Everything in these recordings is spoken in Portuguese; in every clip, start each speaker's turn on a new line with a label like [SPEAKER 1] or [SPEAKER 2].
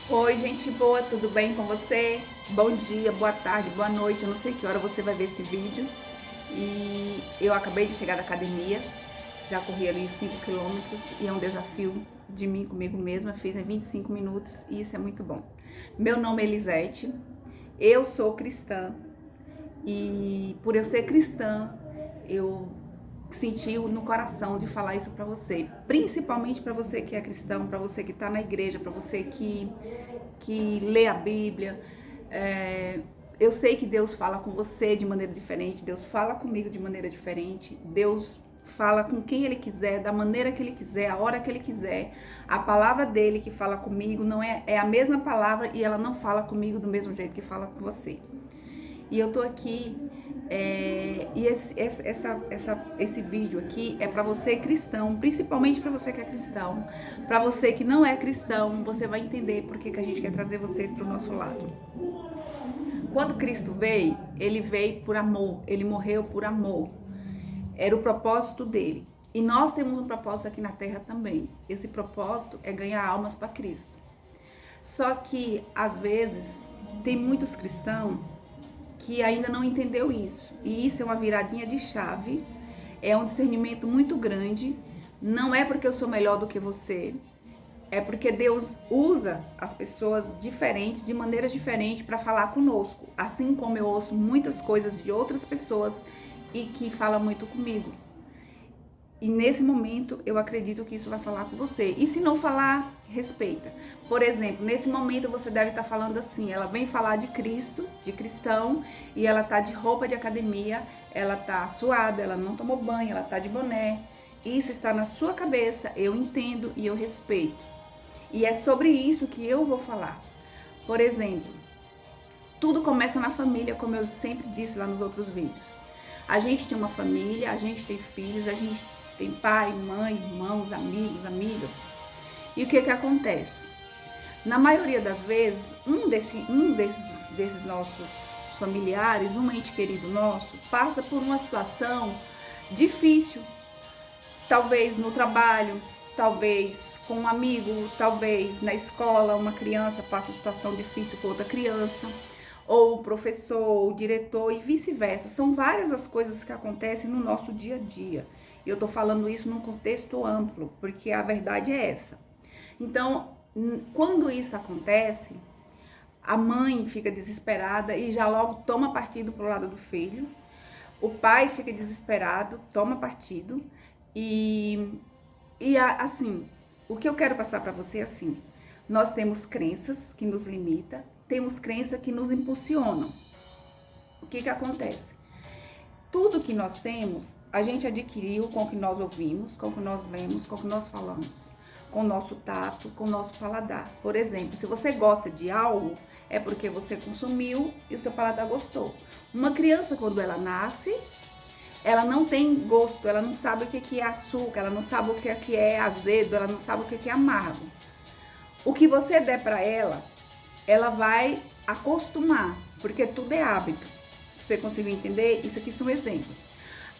[SPEAKER 1] Oi, gente boa, tudo bem com você? Bom dia, boa tarde, boa noite. Eu não sei que hora você vai ver esse vídeo. E eu acabei de chegar da academia, já corri ali 5 quilômetros e é um desafio de mim comigo mesma. Fiz em 25 minutos e isso é muito bom. Meu nome é Elisete, eu sou cristã e por eu ser cristã, eu senti no coração de falar isso para você, principalmente para você que é cristão, para você que está na igreja, para você que lê a Bíblia. Eu sei que Deus fala com você de maneira diferente, Deus fala comigo de maneira diferente, Deus fala com quem Ele quiser, da maneira que Ele quiser, a hora que Ele quiser. A palavra dele que fala comigo não é a mesma palavra e ela não fala comigo do mesmo jeito que fala com você. E eu tô aqui, e esse vídeo aqui é para você cristão, principalmente para você que é cristão. Para você que não é cristão, você vai entender por que a gente quer trazer vocês para o nosso lado. Quando Cristo veio, ele veio por amor, ele morreu por amor. Era o propósito dele. E nós temos um propósito aqui na terra também. Esse propósito é ganhar almas para Cristo. Só que, às vezes, tem muitos cristãos que ainda não entendeu isso. E isso é uma viradinha de chave, é um discernimento muito grande. Não é porque eu sou melhor do que você, é porque Deus usa as pessoas diferentes, de maneiras diferentes, para falar conosco. Assim como eu ouço muitas coisas de outras pessoas e que falam muito comigo. E nesse momento eu acredito que isso vai falar com você. E se não falar, respeita. Por exemplo, nesse momento você deve estar falando assim, ela vem falar de Cristo, de cristão, e ela tá de roupa de academia, ela tá suada, ela não tomou banho, ela tá de boné. Isso está na sua cabeça, eu entendo e eu respeito. E é sobre isso que eu vou falar. Por exemplo, tudo começa na família, como eu sempre disse lá nos outros vídeos. A gente tem uma família, a gente tem filhos, a gente tem pai, mãe, irmãos, amigos, amigas. E o que acontece? Na maioria das vezes, um desses nossos familiares, um ente querido nosso, passa por uma situação difícil. Talvez no trabalho, talvez com um amigo, talvez na escola, uma criança passa uma situação difícil com outra criança, ou o professor, ou o diretor e vice-versa. São várias as coisas que acontecem no nosso dia a dia. E eu tô falando isso num contexto amplo, porque a verdade é essa. Então, quando isso acontece, a mãe fica desesperada e já logo toma partido pro lado do filho. O pai fica desesperado, toma partido. Assim, o que eu quero passar para você é assim, nós temos crenças que nos limitam, temos crenças que nos impulsionam. O que acontece? Tudo que nós temos, a gente adquiriu com o que nós ouvimos, com o que nós vemos, com o que nós falamos, com o nosso tato, com o nosso paladar. Por exemplo, se você gosta de algo, é porque você consumiu e o seu paladar gostou. Uma criança, quando ela nasce, ela não tem gosto, ela não sabe o que é açúcar, ela não sabe o que é azedo, ela não sabe o que é amargo. O que você der para ela, ela vai acostumar, porque tudo é hábito. Você conseguiu entender? Isso aqui são exemplos.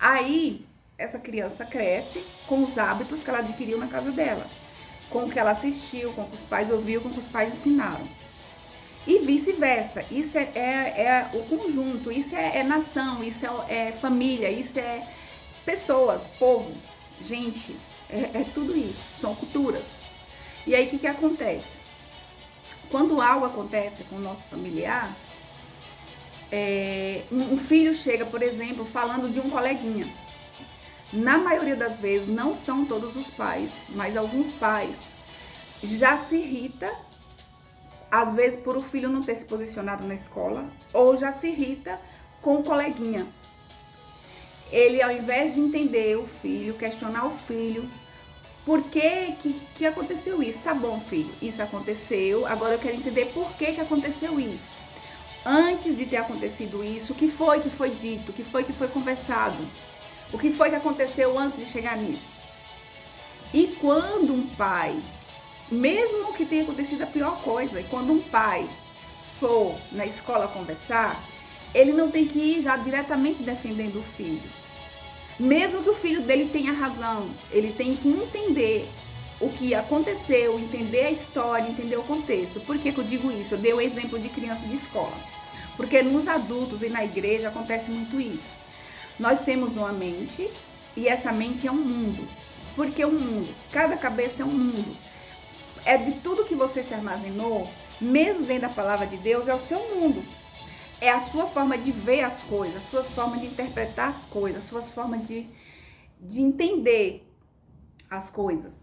[SPEAKER 1] Aí, essa criança cresce com os hábitos que ela adquiriu na casa dela, com o que ela assistiu, com o que os pais ouviram, com o que os pais ensinaram. E vice-versa, isso é o conjunto, isso é nação, isso é família, isso é pessoas, povo, gente, é tudo isso, são culturas. E aí o que acontece? Quando algo acontece com o nosso familiar, um filho chega, por exemplo, falando de um coleguinha. Na maioria das vezes, não são todos os pais, mas alguns pais já se irritam, às vezes por o filho não ter se posicionado na escola, ou já se irrita com o coleguinha. Ele, ao invés de entender o filho, questionar o filho, por que aconteceu isso? Tá bom, filho, isso aconteceu, agora eu quero entender por que aconteceu isso. Antes de ter acontecido isso, o que foi dito, o que foi conversado, o que foi que aconteceu antes de chegar nisso. E quando um pai, mesmo que tenha acontecido a pior coisa, e quando um pai for na escola conversar, ele não tem que ir já diretamente defendendo o filho. Mesmo que o filho dele tenha razão, ele tem que entender o que aconteceu, entender a história, entender o contexto. Por que eu digo isso? Eu dei o exemplo de criança de escola. Porque nos adultos e na igreja acontece muito isso. Nós temos uma mente e essa mente é um mundo. Por que um mundo? Cada cabeça é um mundo. É de tudo que você se armazenou, mesmo dentro da palavra de Deus, é o seu mundo. É a sua forma de ver as coisas, as suas formas de interpretar as coisas, as suas formas de entender as coisas.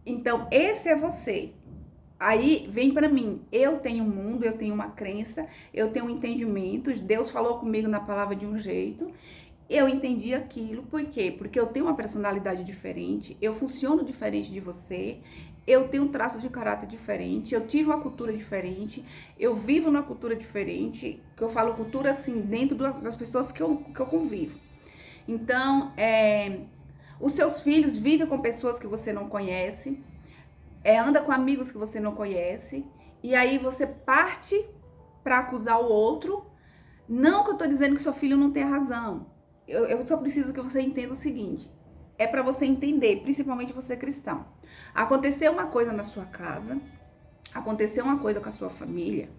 [SPEAKER 1] Então, esse é você. Aí vem para mim, eu tenho um mundo, eu tenho uma crença, eu tenho um entendimento, Deus falou comigo na palavra de um jeito, eu entendi aquilo, por quê? Porque eu tenho uma personalidade diferente, eu funciono diferente de você, eu tenho um traço de caráter diferente, eu tive uma cultura diferente, eu vivo numa cultura diferente, que eu falo cultura assim, dentro das pessoas que eu convivo. Então, os seus filhos vivem com pessoas que você não conhece, anda com amigos que você não conhece, e aí você parte para acusar o outro. Não que eu tô dizendo que seu filho não tem razão, eu só preciso que você entenda o seguinte, é para você entender, principalmente você cristão. Aconteceu uma coisa na sua casa, aconteceu uma coisa com a sua família,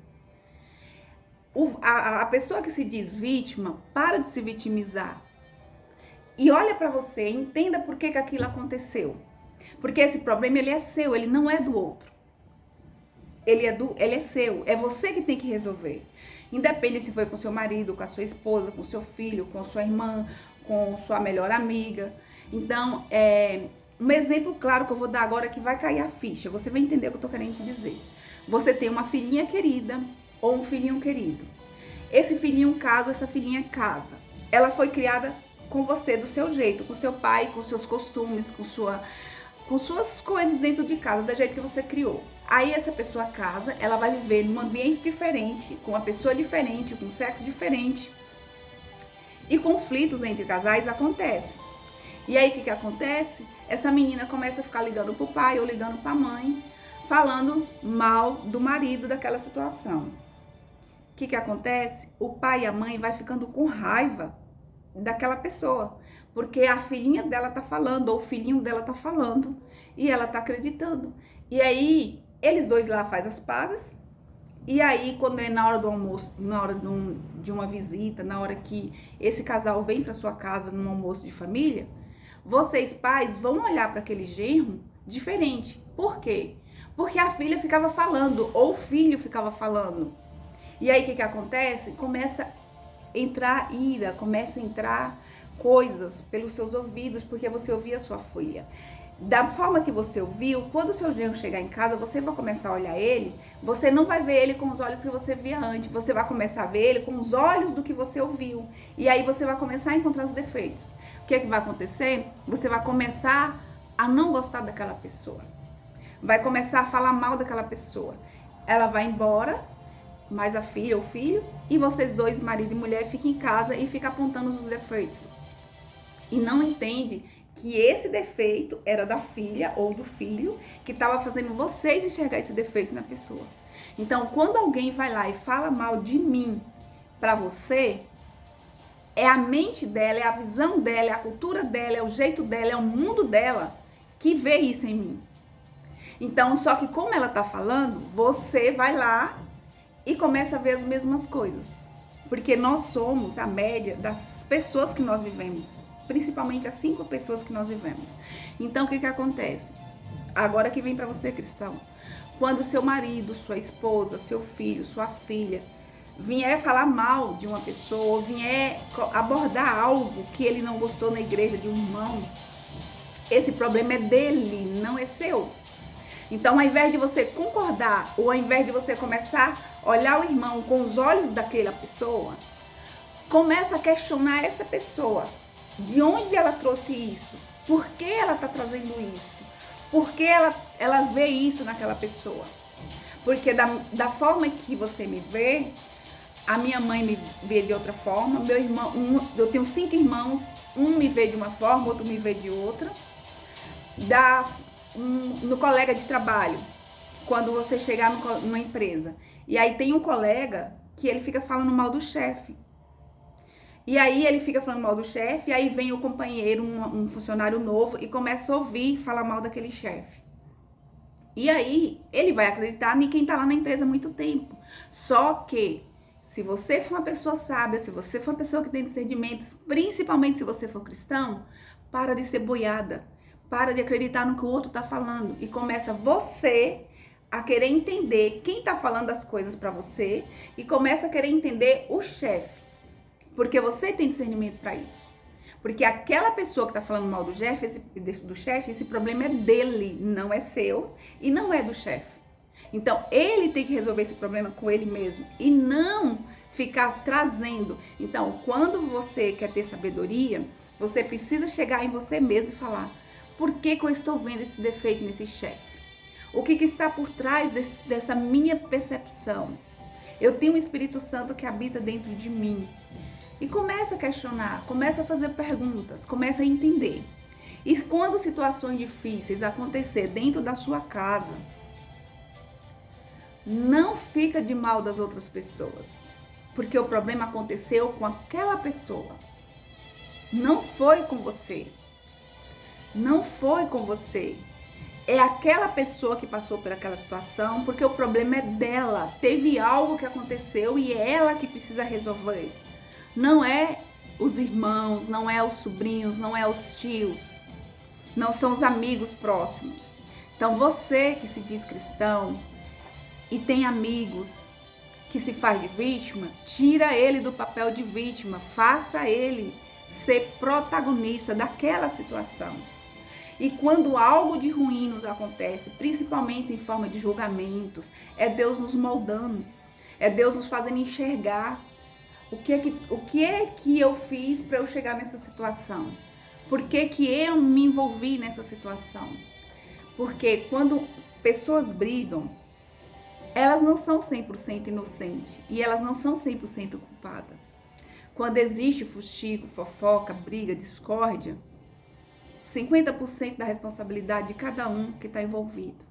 [SPEAKER 1] a pessoa que se diz vítima, para de se vitimizar, e olha para você, entenda por que aquilo aconteceu. Porque esse problema, ele é seu, ele não é do outro. Ele é seu, é você que tem que resolver. Independe se foi com seu marido, com a sua esposa, com seu filho, com sua irmã, com sua melhor amiga. Então, um exemplo claro que eu vou dar agora que vai cair a ficha. Você vai entender o que eu tô querendo te dizer. Você tem uma filhinha querida ou um filhinho querido. Esse filhinho casa, essa filhinha casa. Ela foi criada com você, do seu jeito, com seu pai, com seus costumes, com suas coisas dentro de casa, do jeito que você criou. Aí essa pessoa casa, ela vai viver num ambiente diferente, com uma pessoa diferente, com sexo diferente. E conflitos entre casais acontecem. E aí o que acontece? Essa menina começa a ficar ligando pro pai ou ligando pra mãe, falando mal do marido daquela situação. O que acontece? O pai e a mãe vai ficando com raiva daquela pessoa, porque a filhinha dela tá falando, ou o filhinho dela tá falando, e ela tá acreditando. E aí, eles dois lá fazem as pazes, e aí, quando é na hora do almoço, na hora de uma visita, na hora que esse casal vem pra sua casa num almoço de família, vocês pais vão olhar para aquele genro diferente. Por quê? Porque a filha ficava falando, ou o filho ficava falando. E aí, o que acontece? Começa a entrar ira, começa a entrar coisas pelos seus ouvidos, porque você ouvia a sua filha. Da forma que você ouviu, quando o seu genro chegar em casa, você vai começar a olhar ele, você não vai ver ele com os olhos que você via antes, você vai começar a ver ele com os olhos do que você ouviu. E aí você vai começar a encontrar os defeitos. O que vai acontecer? Você vai começar a não gostar daquela pessoa. Vai começar a falar mal daquela pessoa. Ela vai embora, mas a filha ou o filho, e vocês dois, marido e mulher, ficam em casa e ficam apontando os defeitos. E não entende que esse defeito era da filha ou do filho que estava fazendo vocês enxergar esse defeito na pessoa. Então, quando alguém vai lá e fala mal de mim para você, é a mente dela, é a visão dela, é a cultura dela, é o jeito dela, é o mundo dela que vê isso em mim. Então, só que como ela tá falando, você vai lá e começa a ver as mesmas coisas. Porque nós somos a média das pessoas que nós vivemos. Principalmente as 5 pessoas que nós vivemos. Então, o que acontece? Agora que vem para você, cristão. Quando seu marido, sua esposa, seu filho, sua filha vier falar mal de uma pessoa, ou vier abordar algo que ele não gostou na igreja de um irmão, esse problema é dele, não é seu. Então, ao invés de você concordar, ou ao invés de você começar a olhar o irmão com os olhos daquela pessoa, começa a questionar essa pessoa. De onde ela trouxe isso? Por que ela está trazendo isso? Por que ela vê isso naquela pessoa? Porque da forma que você me vê, a minha mãe me vê de outra forma, meu irmão, eu tenho 5 irmãos, um me vê de uma forma, outro me vê de outra. No colega de trabalho, quando você chegar numa empresa, e aí tem um colega que ele fica falando mal do chefe. E aí ele fica falando mal do chefe, e aí vem o companheiro, um funcionário novo, e começa a ouvir falar mal daquele chefe. E aí, ele vai acreditar em quem tá lá na empresa há muito tempo. Só que, se você for uma pessoa sábia, se você for uma pessoa que tem discernimentos, principalmente se você for cristão, para de ser boiada. Para de acreditar no que o outro tá falando. E começa você a querer entender quem tá falando as coisas para você. E começa a querer entender o chefe. Porque você tem discernimento para isso. Porque aquela pessoa que tá falando mal do chefe, esse problema é dele, não é seu e não é do chefe. Então, ele tem que resolver esse problema com ele mesmo e não ficar trazendo. Então, quando você quer ter sabedoria, você precisa chegar em você mesmo e falar: por que eu estou vendo esse defeito nesse chefe? O que está por trás dessa minha percepção? Eu tenho um Espírito Santo que habita dentro de mim. E começa a questionar, começa a fazer perguntas, começa a entender. E quando situações difíceis acontecer dentro da sua casa, não fica de mal das outras pessoas, porque o problema aconteceu com aquela pessoa. Não foi com você. Não foi com você. É aquela pessoa que passou por aquela situação, porque o problema é dela. Teve algo que aconteceu e é ela que precisa resolver. Não é os irmãos, não é os sobrinhos, não é os tios, não são os amigos próximos. Então você que se diz cristão e tem amigos que se faz de vítima, tira ele do papel de vítima, faça ele ser protagonista daquela situação. E quando algo de ruim nos acontece, principalmente em forma de julgamentos, é Deus nos moldando, é Deus nos fazendo enxergar o que é que eu fiz para eu chegar nessa situação? Por que eu me envolvi nessa situação? Porque quando pessoas brigam, elas não são 100% inocentes e elas não são 100% culpadas. Quando existe fuxico, fofoca, briga, discórdia, 50% da responsabilidade de cada um que está envolvido.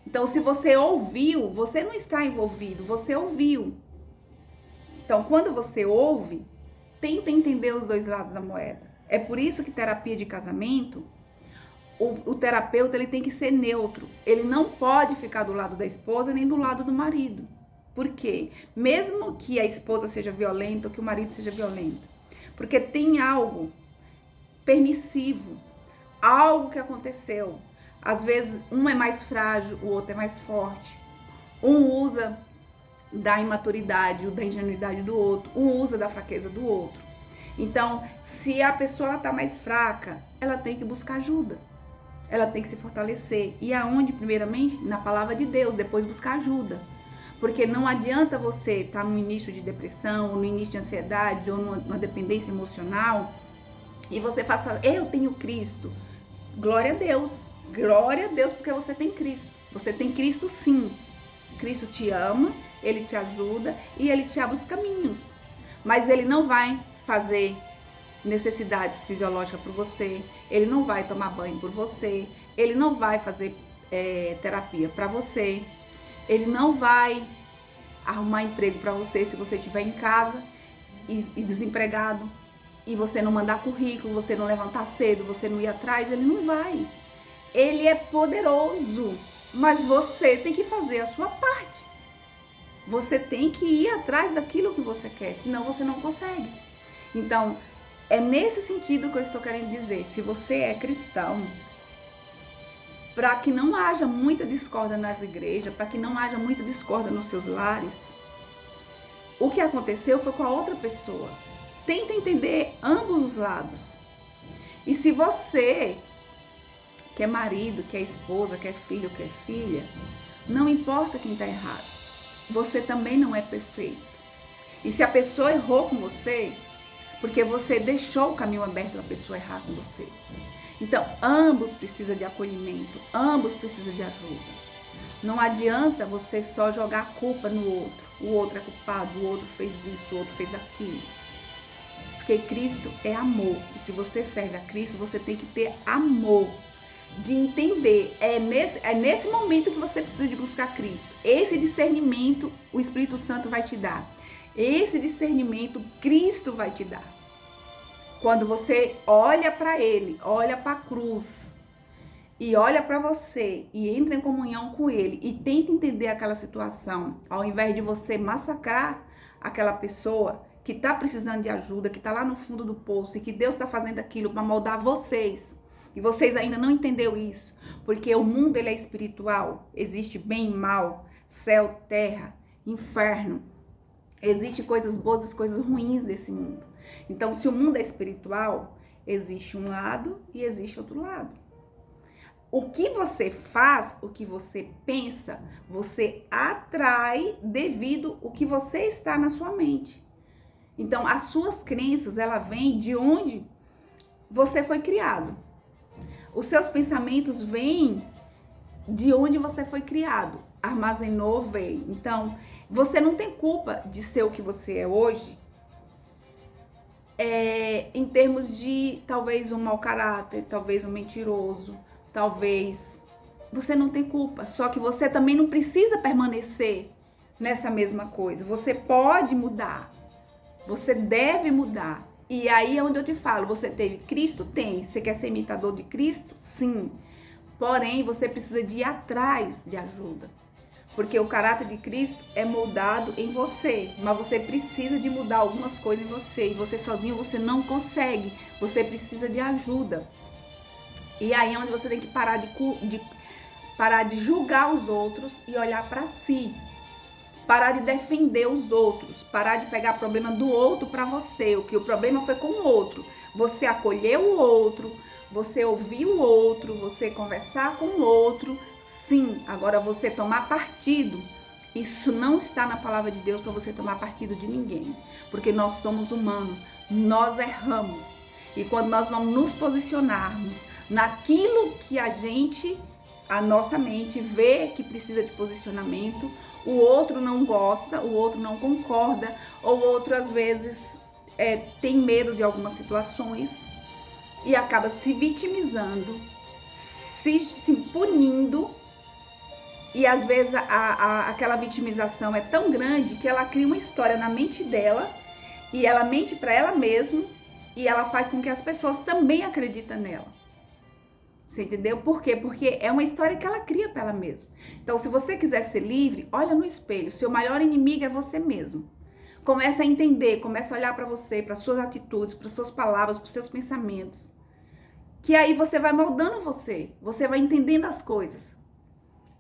[SPEAKER 1] Então, se você ouviu, você não está envolvido, você ouviu. Então, quando você ouve, tenta entender os dois lados da moeda. É por isso que terapia de casamento, o terapeuta ele tem que ser neutro. Ele não pode ficar do lado da esposa nem do lado do marido. Por quê? Mesmo que a esposa seja violenta ou que o marido seja violento. Porque tem algo permissivo, algo que aconteceu. Às vezes, um é mais frágil, o outro é mais forte. Um usa da imaturidade ou da ingenuidade do outro, um usa da fraqueza do outro. Então, se a pessoa está mais fraca, ela tem que buscar ajuda, ela tem que se fortalecer. E aonde? Primeiramente, na palavra de Deus, depois buscar ajuda. Porque não adianta você estar no início de depressão, ou no início de ansiedade, ou numa dependência emocional, e você faça, eu tenho Cristo. Glória a Deus, porque você tem Cristo. Você tem Cristo sim. Cristo te ama, ele te ajuda e ele te abre os caminhos. Mas ele não vai fazer necessidades fisiológicas por você, ele não vai tomar banho por você, ele não vai fazer terapia para você, ele não vai arrumar emprego para você se você estiver em casa e desempregado e você não mandar currículo, você não levantar cedo, você não ir atrás, ele não vai. Ele é poderoso, mas você tem que fazer a sua parte. Você tem que ir atrás daquilo que você quer, senão você não consegue. Então, é nesse sentido que eu estou querendo dizer. Se você é cristão, para que não haja muita discórdia nas igrejas, para que não haja muita discórdia nos seus lares, o que aconteceu foi com a outra pessoa. Tenta entender ambos os lados. E se você, que é marido, que é esposa, que é filho, que é filha, não importa quem está errado. Você também não é perfeito. E se a pessoa errou com você, porque você deixou o caminho aberto para a pessoa errar com você. Então, ambos precisam de acolhimento, ambos precisam de ajuda. Não adianta você só jogar a culpa no outro. O outro é culpado, o outro fez isso, o outro fez aquilo. Porque Cristo é amor. E se você serve a Cristo, você tem que ter amor. De entender, é nesse momento que você precisa de buscar Cristo. Esse discernimento o Espírito Santo vai te dar. Esse discernimento Cristo vai te dar. Quando você olha para Ele, olha para a cruz e olha para você e entra em comunhão com ele e tenta entender aquela situação, ao invés de você massacrar aquela pessoa que tá precisando de ajuda, que tá lá no fundo do poço e que Deus tá fazendo aquilo para moldar vocês. E vocês ainda não entenderam isso, porque o mundo ele é espiritual, existe bem e mal, céu, terra, inferno. Existem coisas boas e coisas ruins desse mundo. Então, se o mundo é espiritual, existe um lado e existe outro lado. O que você faz, o que você pensa, você atrai devido ao que você está na sua mente. Então, as suas crenças, ela vem de onde você foi criado. Os seus pensamentos vêm de onde você foi criado. Armazenou, veio. Então, você não tem culpa de ser o que você é hoje, em termos de talvez um mau caráter, talvez um mentiroso, talvez você não tem culpa. Só que você também não precisa permanecer nessa mesma coisa. Você pode mudar. Você deve mudar. E aí é onde eu te falo, você teve Cristo? Tem. Você quer ser imitador de Cristo? Sim. Porém, você precisa de ir atrás de ajuda. Porque o caráter de Cristo é moldado em você, mas você precisa de mudar algumas coisas em você. E você sozinho você não consegue. Você precisa de ajuda. E aí é onde você tem que parar de julgar os outros e olhar para si. Parar de defender os outros. Parar de pegar problema do outro para você. O que o problema foi com o outro. Você acolheu o outro, você ouvir o outro, você conversar com o outro. Sim, agora você tomar partido, isso não está na palavra de Deus para você tomar partido de ninguém, porque nós somos humanos, nós erramos, e quando nós vamos nos posicionarmos naquilo que a nossa mente vê que precisa de posicionamento, o outro não gosta, o outro não concorda, ou o outro às vezes tem medo de algumas situações e acaba se vitimizando, se punindo. E às vezes aquela vitimização é tão grande que ela cria uma história na mente dela e ela mente para ela mesma e ela faz com que as pessoas também acreditem nela. Você entendeu? Por quê? Porque é uma história que ela cria para ela mesma. Então, se você quiser ser livre, olha no espelho. Seu maior inimigo é você mesmo. Começa a entender, começa a olhar para você, para suas atitudes, para suas palavras, para seus pensamentos. Que aí você vai moldando você vai entendendo as coisas.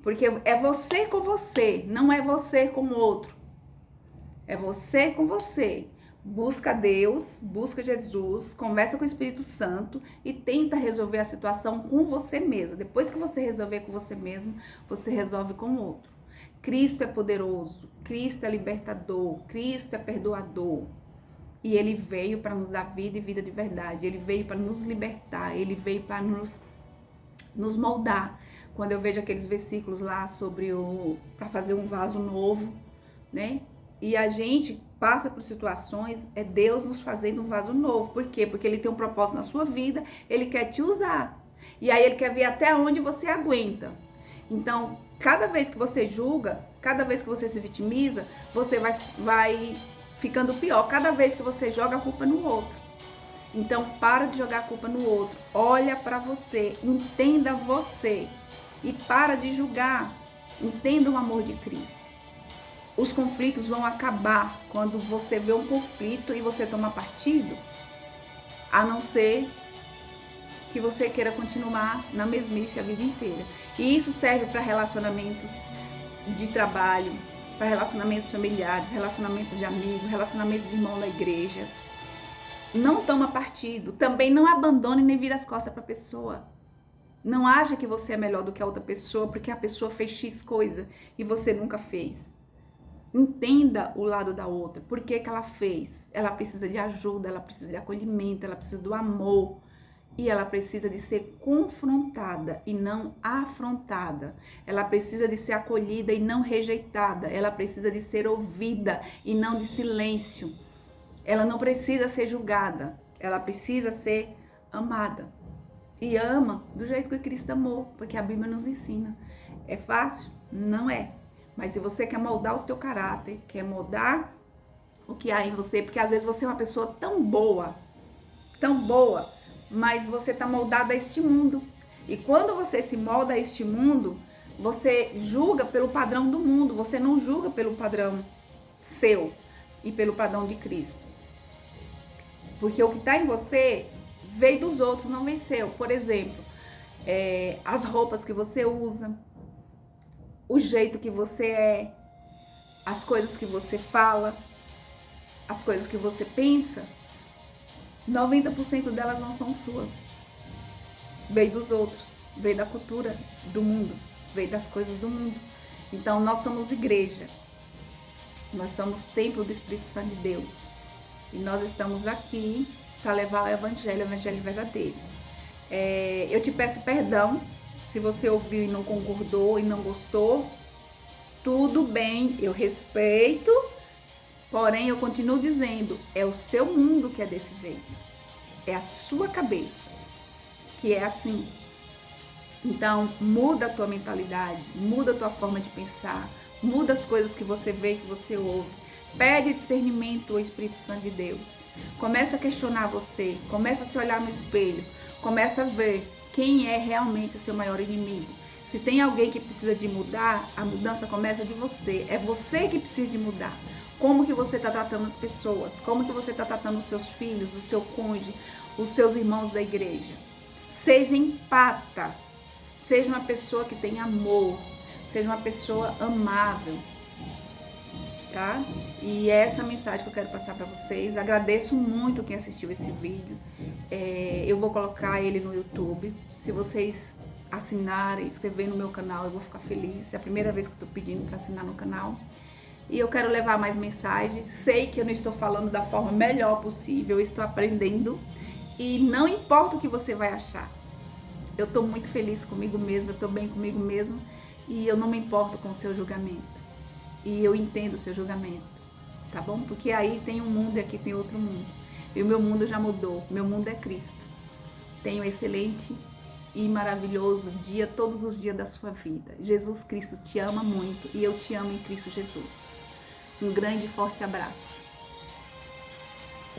[SPEAKER 1] Porque é você com você, não é você com o outro. É você com você. Busca Deus, busca Jesus, conversa com o Espírito Santo e tenta resolver a situação com você mesmo. Depois que você resolver com você mesmo, você resolve com o outro. Cristo é poderoso, Cristo é libertador, Cristo é perdoador. E Ele veio para nos dar vida e vida de verdade. Ele veio para nos libertar, Ele veio para nos moldar. Quando eu vejo aqueles versículos lá sobre para fazer um vaso novo, né? E a gente passa por situações, é Deus nos fazendo um vaso novo. Por quê? Porque Ele tem um propósito na sua vida, Ele quer te usar. E aí Ele quer ver até onde você aguenta. Então, cada vez que você julga, cada vez que você se vitimiza, você vai ficando pior. Cada vez que você joga a culpa no outro. Então, para de jogar a culpa no outro. Olha para você, entenda você. E para de julgar. Entenda o amor de Cristo. Os conflitos vão acabar quando você vê um conflito e você toma partido, a não ser que você queira continuar na mesmice a vida inteira. E isso serve para relacionamentos de trabalho, para relacionamentos familiares, relacionamentos de amigos, relacionamentos de irmão na igreja. Não toma partido. Também não abandone nem vira as costas para a pessoa. Não acha que você é melhor do que a outra pessoa porque a pessoa fez X coisa e você nunca fez. Entenda o lado da outra. Por que que ela fez? Ela precisa de ajuda, ela precisa de acolhimento, ela precisa do amor. E ela precisa de ser confrontada e não afrontada. Ela precisa de ser acolhida e não rejeitada. Ela precisa de ser ouvida e não de silêncio. Ela não precisa ser julgada. Ela precisa ser amada. E ama do jeito que Cristo amou, porque a Bíblia nos ensina. É fácil? Não é. Mas se você quer moldar o seu caráter, quer moldar o que há em você, porque às vezes você é uma pessoa tão boa, mas você está moldada a este mundo. E quando você se molda a este mundo, você julga pelo padrão do mundo, você não julga pelo padrão seu e pelo padrão de Cristo. Porque o que está em você veio dos outros, não vem seu. Por exemplo, as roupas que você usa, o jeito que você é, as coisas que você fala, as coisas que você pensa, 90% delas não são suas. Veio dos outros, veio da cultura do mundo, veio das coisas do mundo. Então nós somos igreja, nós somos templo do Espírito Santo de Deus. E nós estamos aqui para levar o evangelho verdadeiro. Eu te peço perdão se você ouviu e não concordou e não gostou. Tudo bem, eu respeito, porém eu continuo dizendo, é o seu mundo que é desse jeito. É a sua cabeça que é assim. Então, muda a tua mentalidade, muda a tua forma de pensar, muda as coisas que você vê, que você ouve. Pede discernimento ao Espírito Santo de Deus. Começa a questionar você, começa a se olhar no espelho, começa a ver quem é realmente o seu maior inimigo. Se tem alguém que precisa de mudar, a mudança começa de você. É você que precisa de mudar. Como que você está tratando as pessoas? Como que você está tratando os seus filhos, o seu cônjuge, os seus irmãos da igreja? Seja empata. Seja uma pessoa que tem amor. Seja uma pessoa amável. Tá? E essa é a mensagem que eu quero passar para vocês. Agradeço muito quem assistiu esse vídeo. Eu vou colocar ele no YouTube. Se vocês assinarem, inscrever no meu canal, eu vou ficar feliz. É a primeira vez que eu tô pedindo para assinar no canal. E eu quero levar mais mensagens. Sei que eu não estou falando da forma melhor possível, eu estou aprendendo. E não importa o que você vai achar. Eu tô muito feliz comigo mesma, eu tô bem comigo mesma. E eu não me importo com o seu julgamento. E eu entendo o seu julgamento, tá bom? Porque aí tem um mundo e aqui tem outro mundo. E o meu mundo já mudou, meu mundo é Cristo. Tenha um excelente e maravilhoso dia, todos os dias da sua vida. Jesus Cristo te ama muito e eu te amo em Cristo Jesus. Um grande e forte abraço.